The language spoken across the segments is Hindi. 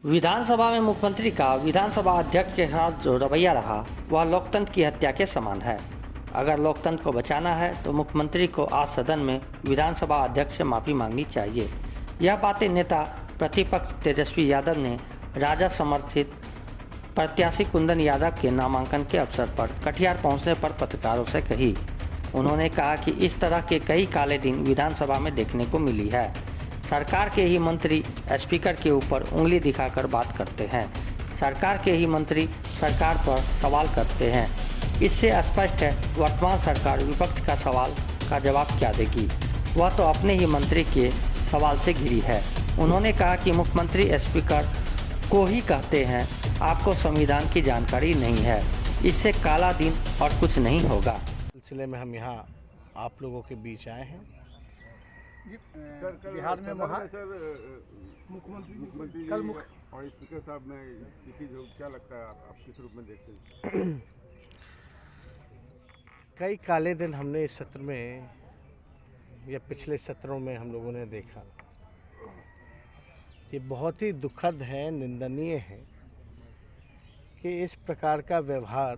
विधानसभा में मुख्यमंत्री का विधानसभा अध्यक्ष के खिलाफ जो रवैया रहा वह लोकतंत्र की हत्या के समान है। अगर लोकतंत्र को बचाना है तो मुख्यमंत्री को आज सदन में विधानसभा अध्यक्ष से माफी मांगनी चाहिए। यह बातें नेता प्रतिपक्ष तेजस्वी यादव ने राजद समर्थित प्रत्याशी कुंदन यादव के नामांकन के अवसर पर कटिहार पहुंचने पर पत्रकारों से कही। उन्होंने कहा कि इस तरह के कई काले दिन विधानसभा में देखने को मिली है। सरकार के ही मंत्री स्पीकर के ऊपर उंगली दिखाकर बात करते हैं। सरकार के ही मंत्री सरकार पर सवाल करते हैं। इससे स्पष्ट है वर्तमान सरकार विपक्ष का सवाल का जवाब क्या देगी। वह तो अपने ही मंत्री के सवाल से घिरी है। उन्होंने कहा कि मुख्यमंत्री स्पीकर को ही कहते हैं आपको संविधान की जानकारी नहीं है, इससे काला दिन और कुछ नहीं होगा। सिलसिले में हम यहाँ आप लोगों के बीच आए हैं। बिहार में मुख्यमंत्री कल और स्पीकर साहब ने चिट्ठी जो क्या लगता है आप किस रूप में देखते हैं? कई काले दिन हमने इस सत्र में या पिछले सत्रों में हम लोगों ने देखा। ये बहुत ही दुखद है, निंदनीय है कि इस प्रकार का व्यवहार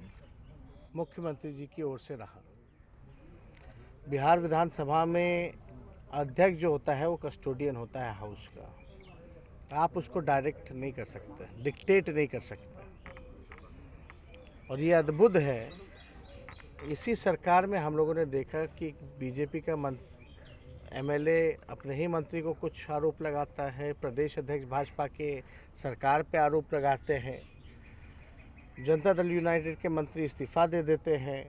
मुख्यमंत्री जी की ओर से रहा। बिहार विधानसभा में अध्यक्ष जो होता है वो कस्टोडियन होता है हाउस का। आप उसको डायरेक्ट नहीं कर सकते, डिक्टेट नहीं कर सकते। और ये अद्भुत है, इसी सरकार में हम लोगों ने देखा कि बीजेपी का एमएलए अपने ही मंत्री को कुछ आरोप लगाता है, प्रदेश अध्यक्ष भाजपा के सरकार पे आरोप लगाते हैं, जनता दल यूनाइटेड के मंत्री इस्तीफा दे देते हैं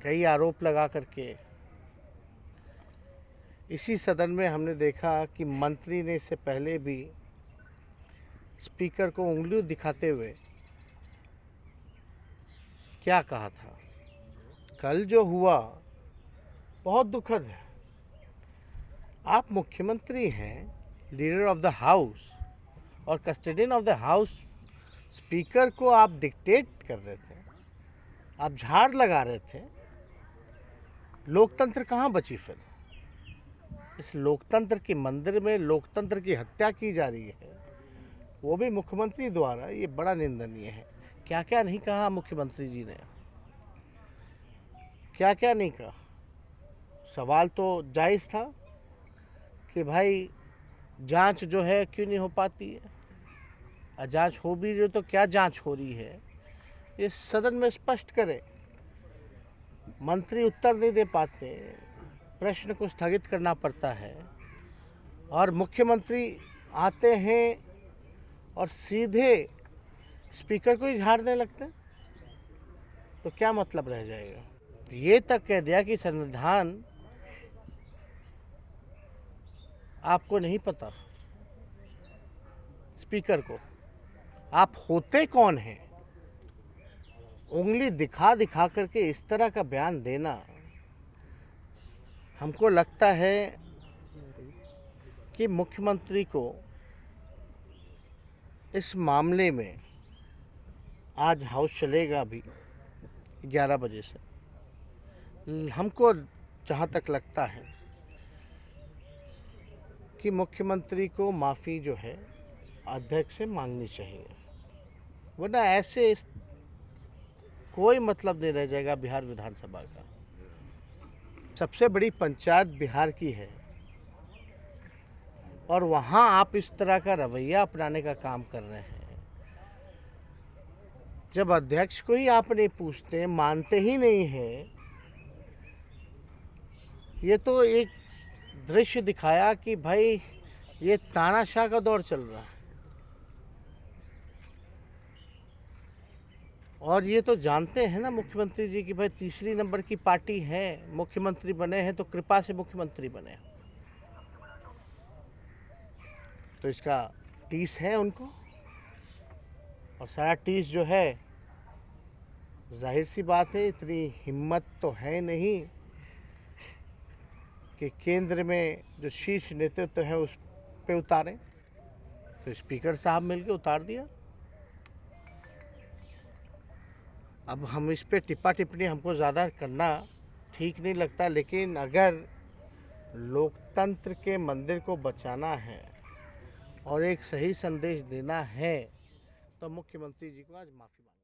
कई आरोप लगा करके। इसी सदन में हमने देखा कि मंत्री ने इससे पहले भी स्पीकर को उंगली दिखाते हुए क्या कहा था। कल जो हुआ बहुत दुखद है। आप मुख्यमंत्री हैं, लीडर ऑफ द हाउस और custodian of the house, speaker को आप डिक्टेट कर रहे थे, आप झाड़ लगा रहे थे। लोकतंत्र कहाँ बची फिर? इस लोकतंत्र के मंदिर में लोकतंत्र की हत्या की जा रही है, वो भी मुख्यमंत्री द्वारा। ये बड़ा निंदनीय है। क्या क्या नहीं कहा मुख्यमंत्री जी ने, क्या क्या नहीं कहा। सवाल तो जायज़ था कि भाई जांच जो है क्यों नहीं हो पाती है, और जांच हो भी रही तो क्या जांच हो रही है, ये सदन में स्पष्ट करे। मंत्री उत्तर नहीं दे पाते, प्रश्न को स्थगित करना पड़ता है, और मुख्यमंत्री आते हैं और सीधे स्पीकर को ही झाड़ने लगते हैं, तो क्या मतलब रह जाएगा। ये तक कह दिया कि संविधान आपको नहीं पता, स्पीकर को आप होते कौन हैं। उंगली दिखा दिखा करके इस तरह का बयान देना, हमको लगता है कि मुख्यमंत्री को इस मामले में आज हाउस चलेगा भी 11 बजे से। हमको जहाँ तक लगता है कि मुख्यमंत्री को माफ़ी जो है अध्यक्ष से मांगनी चाहिए, वरना ऐसे कोई मतलब नहीं रह जाएगा बिहार विधानसभा का। सबसे बड़ी पंचायत बिहार की है और वहाँ आप इस तरह का रवैया अपनाने का काम कर रहे हैं। जब अध्यक्ष को ही आप नहीं पूछते, मानते ही नहीं हैं, ये तो एक दृश्य दिखाया कि भाई ये तानाशाह का दौर चल रहा है। और ये तो जानते हैं ना मुख्यमंत्री जी कि भाई तीसरी नंबर की पार्टी है, मुख्यमंत्री बने हैं तो कृपा से मुख्यमंत्री बने, तो इसका टीस है उनको। और सारा टीस जो है, जाहिर सी बात है, इतनी हिम्मत तो है नहीं कि केंद्र में जो शीर्ष नेतृत्व है उस पे उतारें। तो स्पीकर साहब मिलके उतार दिया। अब हम इस पे टिप्पा टिप्पणी हमको ज़्यादा करना ठीक नहीं लगता, लेकिन अगर लोकतंत्र के मंदिर को बचाना है और एक सही संदेश देना है तो मुख्यमंत्री जी को आज माफ़ी मांगनी